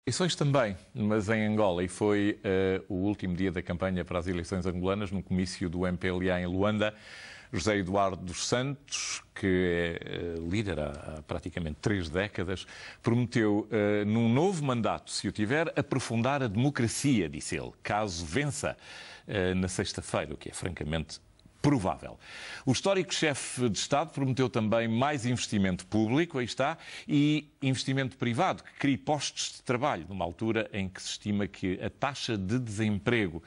Eleições também, mas em Angola, e foi o último dia da campanha para as eleições angolanas, no comício do MPLA em Luanda. José Eduardo dos Santos, que é líder há praticamente 3 décadas, prometeu, num novo mandato, se o tiver, aprofundar a democracia, disse ele, caso vença na sexta-feira, o que é francamente provável. O histórico chefe de Estado prometeu também mais investimento público, aí está, e investimento privado, que crie postos de trabalho, numa altura em que se estima que a taxa de desemprego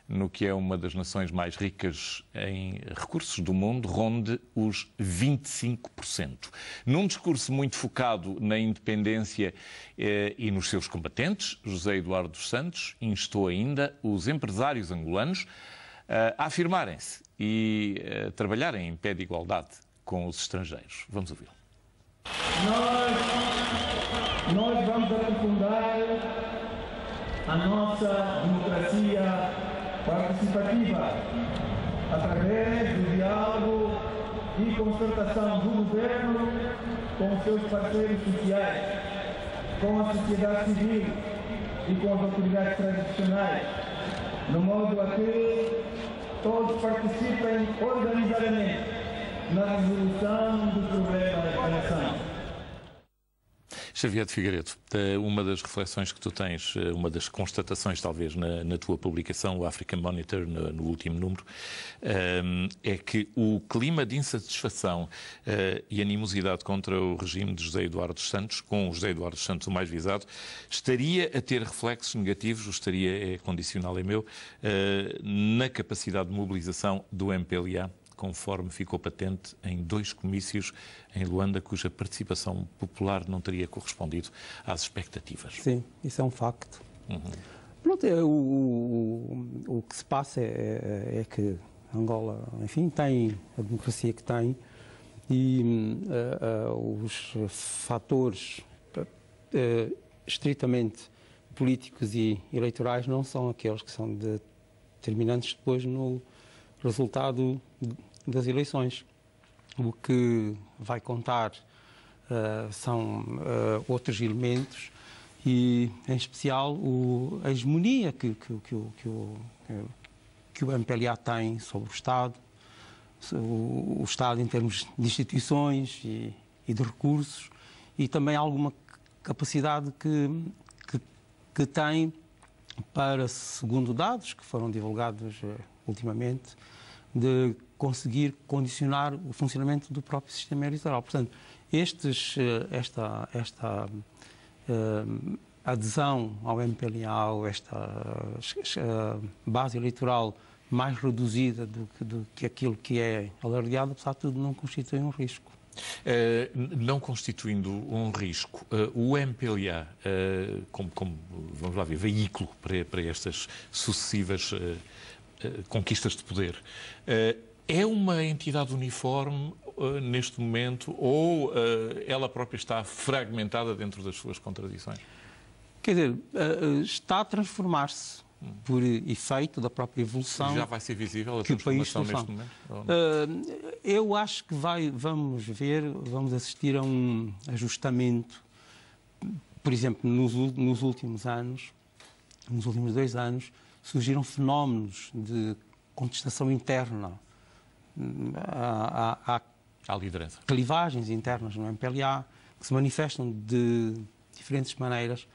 no que é uma das nações mais ricas em recursos do mundo, ronde os 25%. Num discurso muito focado na independência e nos seus combatentes, José Eduardo dos Santos instou ainda os empresários angolanos a afirmarem-se e a trabalharem em pé de igualdade com os estrangeiros. Vamos ouvi-lo. Nós vamos aprofundar a nossa democracia participativa através do diálogo e concertação do governo com os seus parceiros sociais, com a sociedade civil e com as autoridades tradicionais, no modo a que todos participem organizadamente na resolução dos problemas da nação. Xavier de Figueiredo, uma das reflexões que tu tens, uma das constatações talvez na tua publicação, o African Monitor, no último número, é que o clima de insatisfação e animosidade contra o regime de José Eduardo dos Santos, com o José Eduardo dos Santos o mais visado, estaria a ter reflexos negativos, o estaria é condicional, é meu, na capacidade de mobilização do MPLA, conforme ficou patente em 2 comícios em Luanda, cuja participação popular não teria correspondido às expectativas. Sim, isso é um facto. Pronto, o que se passa é que Angola, enfim, tem a democracia que tem e os fatores estritamente políticos e eleitorais não são aqueles que são determinantes depois no resultado das eleições. O que vai contar são outros elementos e, em especial, a hegemonia que o MPLA tem sobre o Estado, o Estado em termos de instituições e de recursos, e também alguma capacidade que tem para, segundo dados que foram divulgados ultimamente, de conseguir condicionar o funcionamento do próprio sistema eleitoral. Portanto, esta adesão ao MPLA, esta base eleitoral mais reduzida do que aquilo que é alardeado, apesar de tudo, não constitui um risco. Não constituindo um risco, o MPLA, como vamos lá ver, veículo para estas sucessivas conquistas de poder, é uma entidade uniforme neste momento ou ela própria está fragmentada dentro das suas contradições? Quer dizer, está a transformar-se por efeito da própria evolução. Já vai ser visível a transformação neste momento? Eu acho que vamos assistir a um ajustamento. Por exemplo, nos últimos anos, nos últimos 2 anos, surgiram fenómenos de contestação interna. Há liderança. clivagens internas no MPLA que se manifestam de diferentes maneiras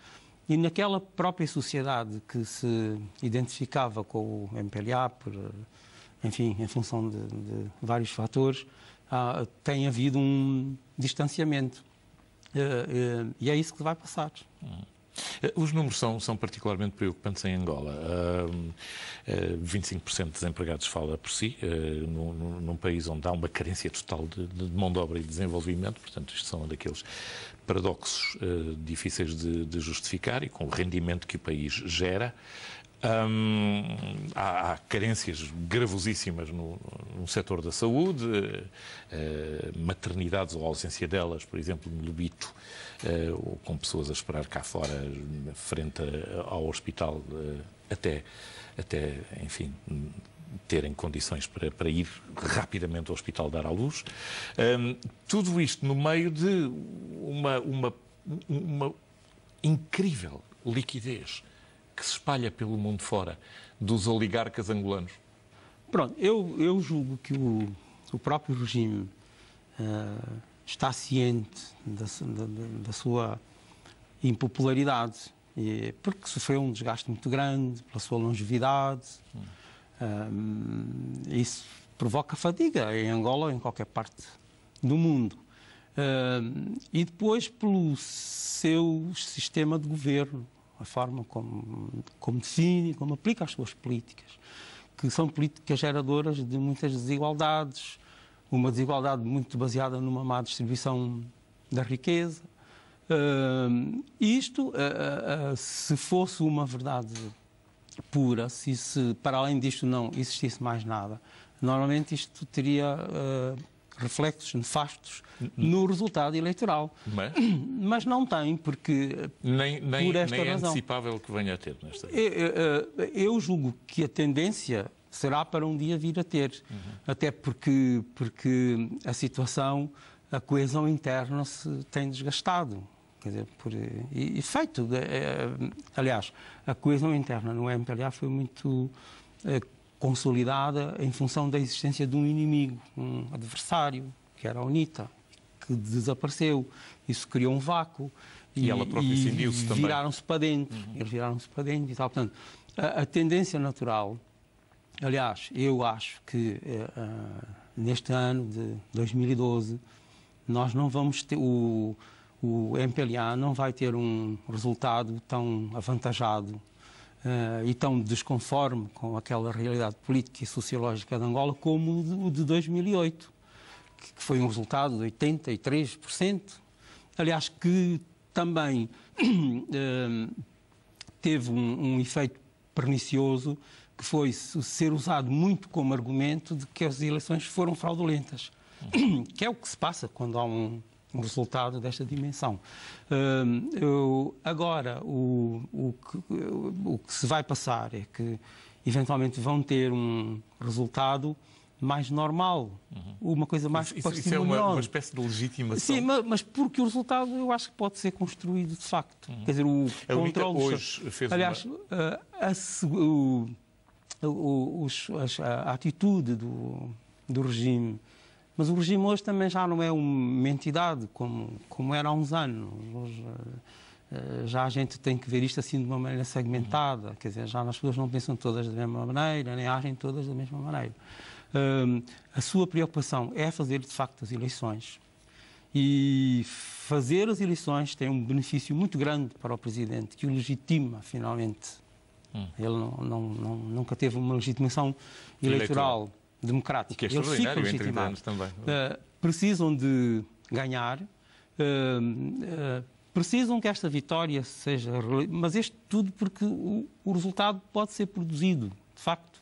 e naquela própria sociedade que se identificava com o MPLA, enfim, em função de vários fatores, tem havido um distanciamento. E é isso que vai passar. Os números são particularmente preocupantes em Angola. 25% de desempregados fala por si, num país onde há uma carência total de mão de obra e de desenvolvimento, portanto, isto são daqueles paradoxos difíceis de justificar e com o rendimento que o país gera. Há carências gravosíssimas no setor da saúde, maternidades ou ausência delas, por exemplo, no Lubito, com pessoas a esperar cá fora, frente ao hospital, até enfim, terem condições para ir rapidamente ao hospital dar à luz. Tudo isto no meio de uma incrível liquidez que se espalha pelo mundo fora dos oligarcas angolanos? Pronto, eu julgo que o próprio regime está ciente da sua impopularidade, porque sofreu um desgaste muito grande pela sua longevidade. Isso provoca fadiga em Angola ou em qualquer parte do mundo. E depois pelo seu sistema de governo, a forma como define, como aplica as suas políticas, que são políticas geradoras de muitas desigualdades, uma desigualdade muito baseada numa má distribuição da riqueza. Isto, se fosse uma verdade pura, se para além disto não existisse mais nada, normalmente isto teria reflexos nefastos no resultado eleitoral. Mas não tem, porque por esta nem é razão, antecipável que venha a ter nesta. Eu julgo que a tendência será para um dia vir a ter, até porque a situação, a coesão interna se tem desgastado. Quer dizer, por efeito. Aliás, a coesão interna no MPLA foi muito consolidada em função da existência de um inimigo, um adversário, que era a UNITA, que desapareceu. Isso criou um vácuo. E ela própria cindiu-se também. Viraram-se para dentro. Eles viraram-se para dentro e tal. Portanto, a tendência natural, aliás, eu acho que neste ano de 2012 nós não vamos ter o MPLA não vai ter um resultado tão avantajado e tão desconforme com aquela realidade política e sociológica de Angola como o de 2008, que foi um resultado de 83%. Aliás, que também teve um efeito pernicioso, que foi ser usado muito como argumento de que as eleições foram fraudulentas, que é o que se passa quando há um resultado desta dimensão. Agora, o que se vai passar é que, eventualmente, vão ter um resultado mais normal, uma coisa mais parcimoniosa. Isso é uma espécie de legitimação. Sim, mas porque o resultado eu acho que pode ser construído de facto. Quer dizer, o controle... hoje fez aliás, a atitude do regime. Mas o regime hoje também já não é uma entidade como era há uns anos. Hoje, já a gente tem que ver isto assim de uma maneira segmentada. Quer dizer, já as pessoas não pensam todas da mesma maneira, nem agem todas da mesma maneira. A sua preocupação é fazer, de facto, as eleições. E fazer as eleições tem um benefício muito grande para o Presidente, que o legitima, finalmente. Ele nunca teve uma legitimação eleitoral democrática. Que é extraordinário em 30 anos também. Precisam de ganhar, precisam que esta vitória seja... Mas isto tudo porque o resultado pode ser produzido, de facto.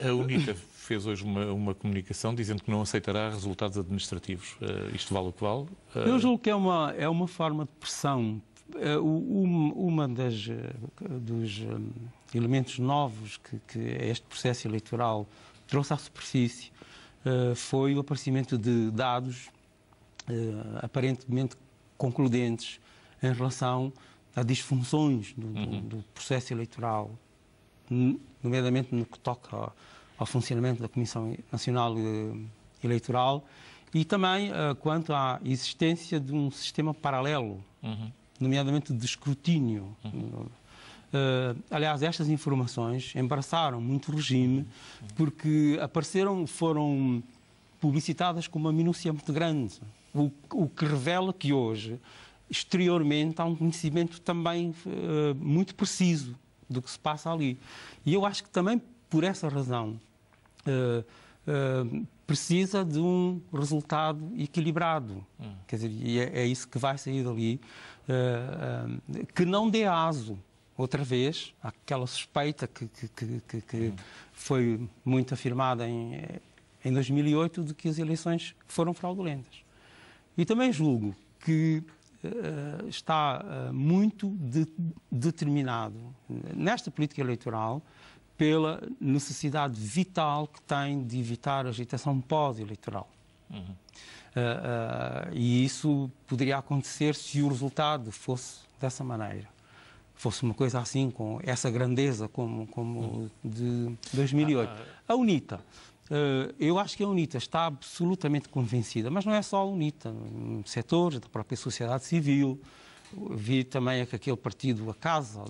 A UNITA fez hoje uma comunicação dizendo que não aceitará resultados administrativos. Isto vale o que vale? Eu julgo que é uma forma de pressão. Uma dos elementos novos que este processo eleitoral trouxe à superfície foi o aparecimento de dados aparentemente concludentes em relação a disfunções do processo eleitoral, nomeadamente no que toca ao funcionamento da Comissão Nacional Eleitoral e também quanto à existência de um sistema paralelo, nomeadamente de escrutínio. Aliás, estas informações embaraçaram muito o regime porque foram publicitadas com uma minúcia muito grande, o que revela que hoje, exteriormente, há um conhecimento também muito preciso do que se passa ali. E eu acho que também, por essa razão, precisa de um resultado equilibrado. Quer dizer, e é isso que vai sair dali, que não dê aso outra vez àquela suspeita que foi muito afirmada em 2008 de que as eleições foram fraudulentas. E também julgo que está muito determinado nesta política eleitoral pela necessidade vital que tem de evitar a agitação pós-eleitoral. E isso poderia acontecer se o resultado fosse dessa maneira. fosse uma coisa assim, com essa grandeza como de 2008. A UNITA, eu acho que a UNITA está absolutamente convencida, mas não é só a UNITA, setores da própria sociedade civil. Vi também que aquele partido, a Casa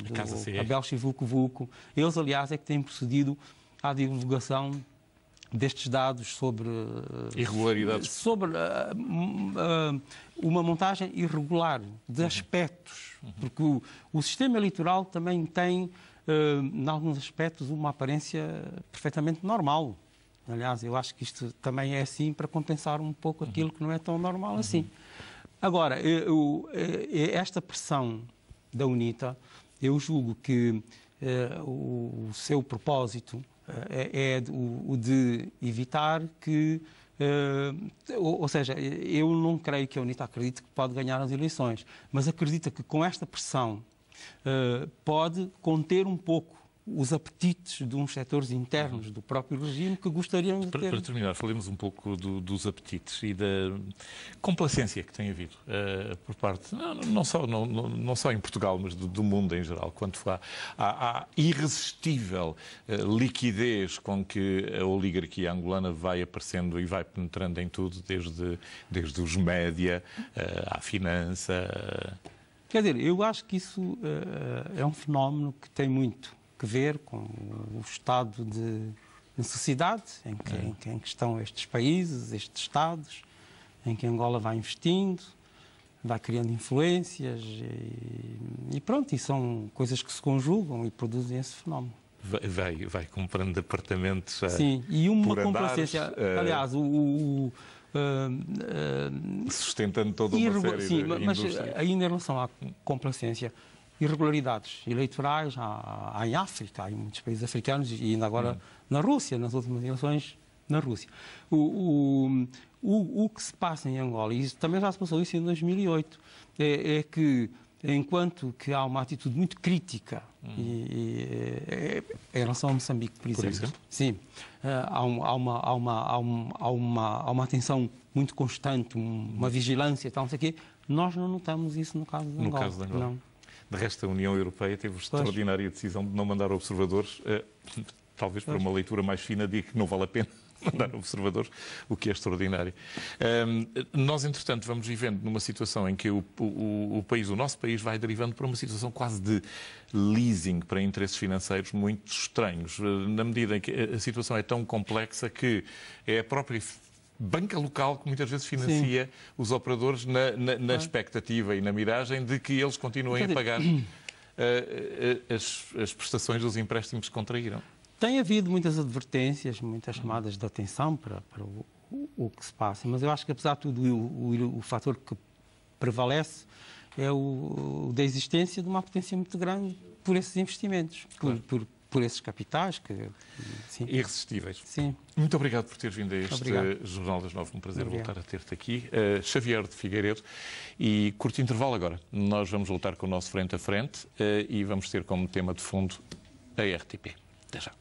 Abel Chivuco, eles, aliás, é que têm procedido à divulgação destes dados sobre irregularidades, sobre uma montagem irregular de aspectos, porque o sistema eleitoral também tem, em alguns aspectos, uma aparência perfeitamente normal. Aliás, eu acho que isto também é assim para compensar um pouco aquilo que não é tão normal assim. Agora, esta pressão da UNITA, eu julgo que o seu propósito é o de evitar que... ou seja, eu não creio que a UNITA acredite que pode ganhar as eleições, mas acredita que com esta pressão pode conter um pouco os apetites de uns setores internos do próprio regime que gostariam de ter. Para terminar, falemos um pouco dos apetites e da complacência que tem havido por parte, não só em Portugal, mas do mundo em geral, quanto à irresistível liquidez com que a oligarquia angolana vai aparecendo e vai penetrando em tudo, desde os média à finança. Quer dizer, eu acho que isso é um fenómeno que tem muito que ver com o estado de necessidade em que estão estes países, estes Estados, em que Angola vai investindo, vai criando influências e pronto, e são coisas que se conjugam e produzem esse fenómeno. Vai comprando apartamentos sim, e uma complacência, aliás, sustentando toda uma série sim, de mas indústrias. ainda em relação à complacência, irregularidades eleitorais há em África, há em muitos países africanos e ainda agora na Rússia, nas últimas eleições na Rússia. O que se passa em Angola, e também já se passou isso em 2008, é que enquanto que há uma atitude muito crítica em relação a Moçambique, por exemplo. Sim, há uma atenção muito constante, uma vigilância e tal, não sei o quê. Nós não notamos isso no caso de Angola. No caso de Angola. Não. De resto, a União Europeia teve a extraordinária decisão de não mandar observadores, talvez por uma leitura mais fina, diga que não vale a pena mandar observadores, o que é extraordinário. Nós, entretanto, vamos vivendo numa situação em que o nosso país vai derivando para uma situação quase de leasing para interesses financeiros muito estranhos, na medida em que a situação é tão complexa que é a própria banca local que muitas vezes financia os operadores na expectativa e na miragem de que eles continuem a pagar as prestações dos empréstimos que contraíram. Tem havido muitas advertências, muitas chamadas de atenção para o que se passa, mas eu acho que, apesar de tudo, o fator que prevalece é o da existência de uma potência muito grande por esses investimentos, claro. por esses capitais sim. Irresistíveis. Sim. Muito obrigado por teres vindo a este Obrigado. Jornal das 9. Um prazer Obrigado. voltar a ter-te aqui. Xavier de Figueiredo. E curto intervalo agora. Nós vamos voltar com o nosso frente a frente e vamos ter como tema de fundo a RTP. Até já.